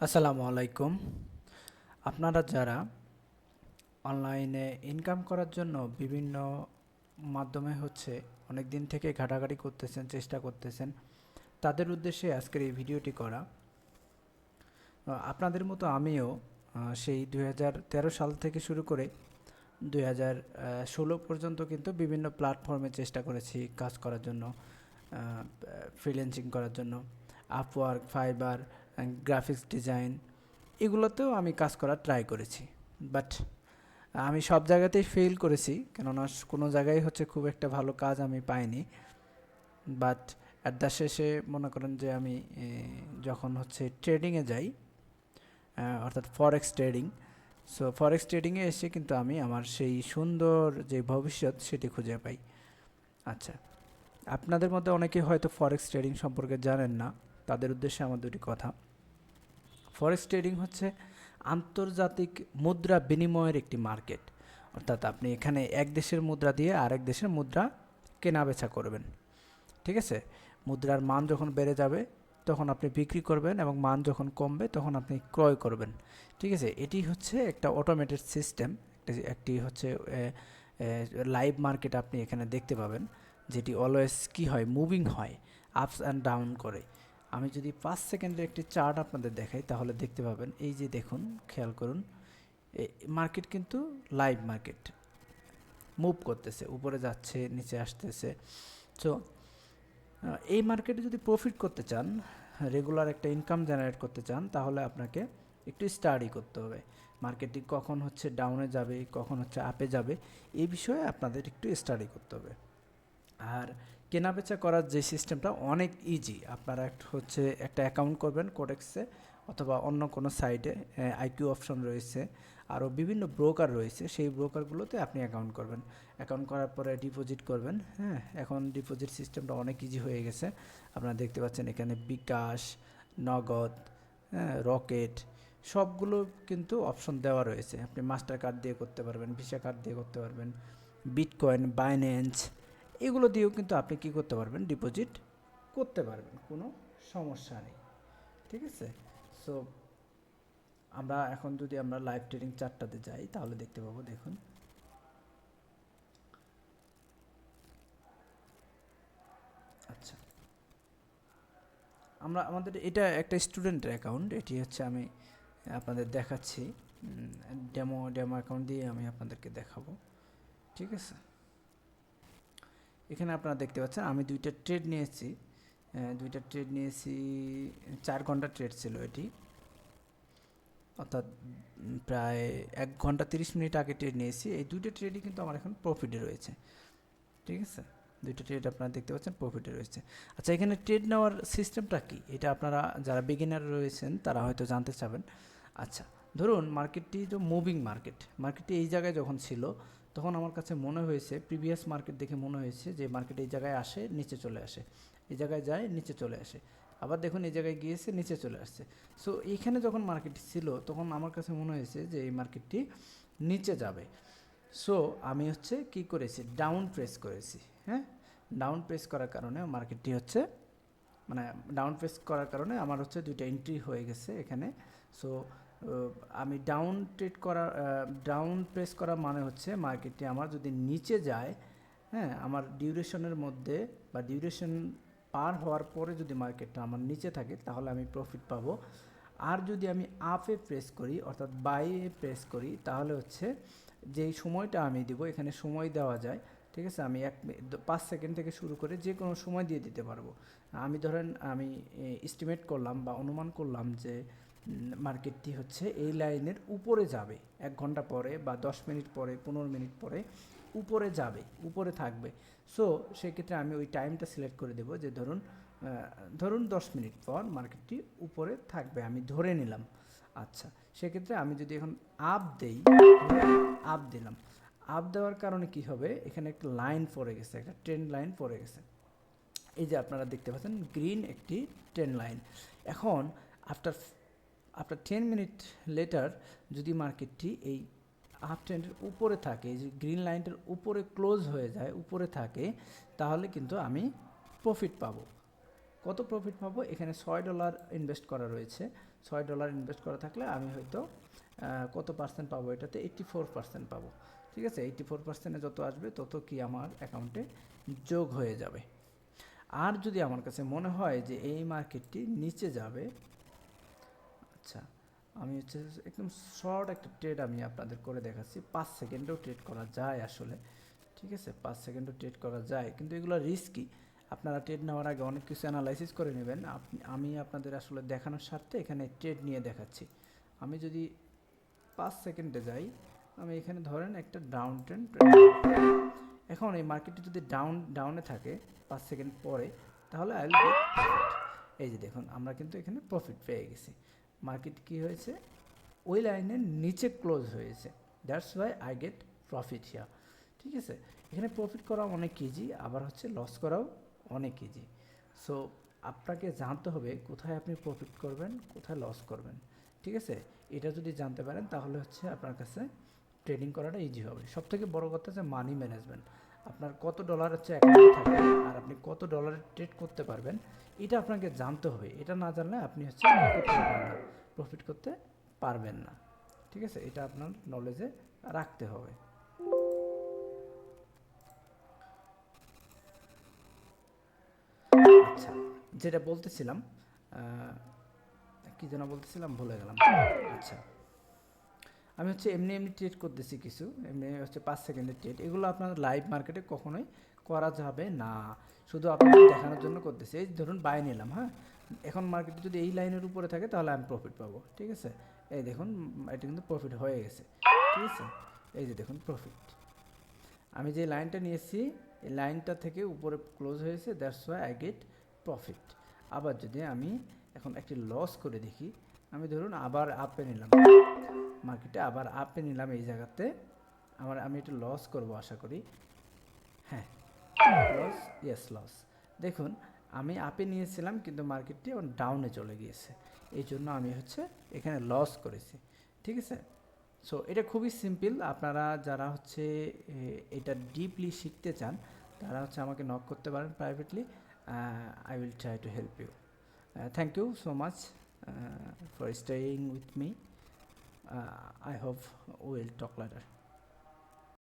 আসসালামু আলাইকুম। আপনারা যারা অনলাইনে ইনকাম করার জন্য বিভিন্ন মাধ্যমে অনেক দিন থেকে ঘাটাঘাটি করতেছেন, চেষ্টা করতেছেন, তাদের উদ্দেশ্যে আজকের এই ভিডিওটি করা। আপনাদের মতো আমিও সেই 2013 সাল থেকে শুরু করে 2016 পর্যন্ত কিন্তু বিভিন্ন প্ল্যাটফর্মে চেষ্টা করেছি কাজ করার জন্য, ফ্রিল্যান্সিং করার জন্য। আপওয়ার্ক, ফাইবার, গ্রাফিক্স ডিজাইন, এগুলোতেও আমি কাজ করার ট্রাই করেছি। বাট আমি সব জায়গাতেই ফেল করেছি, কেননা কোনো জায়গায় খুব একটা ভালো কাজ আমি পাইনি। বাট অ্যাট দ্য শেষে মনে করেন যে আমি যখন ট্রেডিংয়ে যাই, অর্থাৎ ফরেক্স ট্রেডিং, সো ফরেক্স ট্রেডিংয়ে এসে কিন্তু আমি আমার সেই সুন্দর যে ভবিষ্যৎ সেটি খুঁজে পাই। আচ্ছা, আপনাদের মধ্যে অনেকে হয়তো ফরেক্স ট্রেডিং সম্পর্কে জানেন না, তাদের উদ্দেশ্যে আমার দুটি কথা। ফরেক্স ট্রেডিং হচ্ছে আন্তর্জাতিক মুদ্রা বিনিময়ের একটি মার্কেট। অর্থাৎ আপনি এখানে এক দেশের মুদ্রা দিয়ে আরেক দেশের মুদ্রা কেনা বেচা করবেন। ঠিক আছে? মুদ্রার মান যখন বেড়ে যাবে তখন আপনি বিক্রি করবেন, এবং মান যখন কমবে তখন আপনি ক্রয় করবেন। ঠিক আছে? এটি হচ্ছে একটা অটোমেটেড সিস্টেম, একটি লাইভ মার্কেট আপনি এখানে দেখতে পাবেন, যেটি অলওয়েজ কী হয়, মুভিং হয়, আপস অ্যান্ড ডাউন করে। আমি যদি 5 সেকেন্ডের একটি চার্ট আপনাদের দেখাই তাহলে দেখতে পাবেন, এই যে দেখুন, খেয়াল করুন, মার্কেট কিন্তু লাইভ মার্কেট, মুভ করতেছে, উপরে যাচ্ছে, নিচে আসতেছে। সো এই মার্কেটে যদি প্রফিট করতে চান, রেগুলার একটা ইনকাম জেনারেট করতে চান, তাহলে আপনাকে একটু স্টাডি করতে হবে। মার্কেটটি কখন ডাউনে যাবে, কখন আপে যাবে, এই বিষয়ে আপনাদের একটু স্টাডি করতে হবে। আর কেনাবেচা করার যে সিস্টেমটা অনেক ইজি। আপনারা একটা অ্যাকাউন্ট করবেন কোটেক্সে অথবা অন্য কোনো সাইটে, আইকিউ অপশন রয়েছে, আরও বিভিন্ন ব্রোকার রয়েছে, সেই ব্রোকারগুলোতে আপনি অ্যাকাউন্ট করবেন। অ্যাকাউন্ট করার পরে ডিপোজিট করবেন। হ্যাঁ, এখন ডিপোজিট সিস্টেমটা অনেক ইজি হয়ে গেছে। আপনারা দেখতে পাচ্ছেন এখানে বিকাশ, নগদ, হ্যাঁ, রকেট, সবগুলো কিন্তু অপশন দেওয়া রয়েছে। আপনি মাস্টার কার্ড দিয়ে করতে পারবেন, ভিসা কার্ড দিয়ে করতে পারবেন, বিটকয়েন, বাইন্যান্স, এগুলো দিয়েও কিন্তু আপনি কি করতে পারবেন, ডিপোজিট করতে পারবেন, কোনো সমস্যা নেই। ঠিক আছে? সো আমরা এখন যদি আমরা লাইভ ট্রেডিং চার্টটাতে যাই তাহলে দেখতে পাবো, দেখুন, আচ্ছা, আমাদের এটা একটা স্টুডেন্টের অ্যাকাউন্ট, এটি আমি আপনাদের দেখাচ্ছি, ডেমো অ্যাকাউন্ট দিয়ে আমি আপনাদেরকে দেখাবো। ঠিক আছে? এখানে আপনারা দেখতে পাচ্ছেন আমি দুইটা ট্রেড নিয়েছি, 4 ঘন্টা ট্রেড ছিল এটি, অর্থাৎ প্রায় 1 ঘন্টা 30 মিনিট আগে ট্রেড নিয়েছি। এই দুইটা ট্রেডই কিন্তু আমার এখন প্রফিটে রয়েছে। ঠিক আছে? দুইটা ট্রেড আপনারা দেখতে পাচ্ছেন প্রফিটে রয়েছে। আচ্ছা, এখানে ট্রেড নেওয়ার সিস্টেমটা কি, এটা আপনারা যারা বিগিনার রয়েছেন তারা হয়তো জানতে চাবেন। আচ্ছা, ধরুন মার্কেটটি তো মুভিং মার্কেটটি এই জায়গায় যখন ছিল তখন আমার কাছে মনে হয়েছে, প্রিভিয়াস মার্কেট দেখে মনে হয়েছে যে মার্কেট এই জায়গায় আসে, নিচে চলে আসে, এই জায়গায় যায়, নিচে চলে আসে, আবার দেখুন এই জায়গায় গিয়েছে, নিচে চলে আসছে। সো এইখানে যখন মার্কেটটি ছিল তখন আমার কাছে মনে হয়েছে যে এই মার্কেটটি নিচে যাবে। সো আমি কি করেছি, ডাউন প্রেস করেছি। হ্যাঁ, ডাউন প্রেস করার কারণে মার্কেটটি মানে ডাউন প্রেস করার কারণে আমার দুইটা এন্ট্রি হয়ে গেছে এখানে। সো আমি ডাউন প্রেস করা মানে মার্কেটটি আমার যদি নিচে যায়, হ্যাঁ, আমার ডিউরেশনের মধ্যে বা ডিউরেশন পার হওয়ার পরে যদি মার্কেটটা আমার নিচে থাকে তাহলে আমি প্রফিট পাবো। আর যদি আমি আপে প্রেস করি, অর্থাৎ বাইয়ে প্রেস করি, তাহলে যেই সময়টা আমি দিব, এখানে সময় দেওয়া যায়। ঠিক আছে? আমি 5 সেকেন্ড থেকে শুরু করে যে কোনো সময় দিয়ে দিতে পারবো। আমি ধরেন আমি এস্টিমেট করলাম বা অনুমান করলাম যে মার্কেটটি এই লাইনের উপরে যাবে 1 ঘন্টা পরে বা 10 মিনিট পরে, 15 মিনিট পরে উপরে যাবে, উপরে থাকবে। সো সেক্ষেত্রে আমি ওই টাইমটা সিলেক্ট করে দেবো যে ধরুন 10 মিনিট পর মার্কেটটি উপরে থাকবে, আমি ধরে নিলাম। আচ্ছা, সেক্ষেত্রে আমি যদি এখন আপ দেই, আপ দিলাম, আপ দেওয়ার কারণে কি হবে, এখানে একটা লাইন পড়ে গেছে, একটা ট্রেন্ড লাইন পড়ে গেছে। এই যে আপনারা দেখতে পাচ্ছেন গ্রিন একটি ট্রেন্ড লাইন। এখন আফটার 10 মিনিট লেটার যদি মার্কেটটি এই আপ ট্রেন্ডের উপরে থাকে, এই যে গ্রিন লাইনটার উপরে ক্লোজ হয়ে যায়, উপরে থাকে, তাহলে কিন্তু আমি প্রফিট পাবো। কত প্রফিট পাবো, এখানে $6 ইনভেস্ট করা রয়েছে। $6 ইনভেস্ট করা থাকলে আমি হয়তো কত পার্সেন্ট পাবো, এটাতে 84% পাবো। ঠিক আছে, 84%-এ যত আসবে তত কি আমার অ্যাকাউন্টে যোগ হয়ে যাবে। আর যদি আমার কাছে মনে হয় যে এই মার্কেটটি নিচে যাবে, আচ্ছা আমি হচ্ছে একদম শর্ট একটা ট্রেড আমি আপনাদের করে দেখাচ্ছি। 5 সেকেন্ডেও ট্রেড করা যায় আসলে। ঠিক আছে, 5 সেকেন্ডও ট্রেড করা যায়, কিন্তু এগুলো রিস্কি। আপনারা ট্রেড নেওয়ার আগে অনেক কিছু অ্যানালাইসিস করে নেবেন। আমি আপনাদের আসলে দেখানোর স্বার্থে এখানে ট্রেড নিয়ে দেখাচ্ছি। আমি যদি 5 সেকেন্ডে যাই, আমি এখানে ধরেন একটা ডাউন ট্রেন্ড, এখন এই মার্কেটটি যদি ডাউনে থাকে 5 সেকেন্ড পরে, তাহলে আই উইল গেট প্রফিট। এই যে দেখুন, আমরা কিন্তু এখানে প্রফিট পেয়ে গেছি। মার্কেট কি হয়েছে, ওই লাইনের নিচে ক্লোজ হয়েছে, that's why I get profit here. ঠিক আছে, এখানে প্রফিট করা অনেক ইজি, আবার হচ্ছে লস করাও অনেক ইজি। সো আপনাকে জানতে হবে কোথায় আপনি প্রফিট করবেন, কোথায় লস করবেন। ঠিক আছে, এটা যদি জানতে পারেন তাহলে হচ্ছে আপনার কাছে ট্রেডিং করাটা ইজি হবে। সবথেকে বড় কথা হচ্ছে মানি ম্যানেজমেন্ট। আপনার কত ডলার হচ্ছে অ্যাকাউন্টে থাকবে আর আপনি কত ডলারের ট্রেড করতে পারবেন, এটা আপনাকে জানতে হবে। এটা না জানলে আপনি হচ্ছে প্রফিট করতে পারবেন না। ঠিক আছে, এটা আপনার নলেজে রাখতে হবে। আচ্ছা, যেটা বলতেছিলাম, কি যেন বলতেছিলাম ভুলে গেলাম। আচ্ছা, আমি হচ্ছে এমনি ট্রেড করতেছি কিছু, এমনি হচ্ছে 5 সেকেন্ডের ট্রেড। এগুলো আপনার লাইভ মার্কেটে কখনোই করা যাবে না, শুধু আপনাদের দেখানোর জন্য করতেছি। এই ধরুন বাই নিলাম, হ্যাঁ, এখন মার্কেটে যদি এই লাইনের উপরে থাকে তাহলে আমি প্রফিট পাবো। ঠিক আছে, এই দেখুন এটা কিন্তু প্রফিট হয়ে গেছে। ঠিক আছে, এই যে দেখুন প্রফিট, আমি যে লাইনটা নিয়েছি এই লাইনটা থেকে উপরে ক্লোজ হয়েছে, that's why I get profit. আবার যদি আমি এখন একটি লস করে দেখি, আমি ধরুন আবার আপে নিলাম, মার্কেটে আবার আপে নিলাম, এই জায়গাতে আমি একটু লস করব আশা করি। হ্যাঁ, লস, ইয়েস লস। দেখুন আমি আপে নিয়েছিলাম কিন্তু মার্কেটটি এখন ডাউনে চলে গিয়েছে, এই জন্য আমি হচ্ছে এখানে লস করেছি। ঠিক আছে, সো এটা খুবই সিম্পল। আপনারা যারা হচ্ছে এটা ডিপলি শিখতে চান তারা হচ্ছে আমাকে নক করতে পারেন privately, I will try to help you. Thank you so much for staying with me. I hope we'll talk later.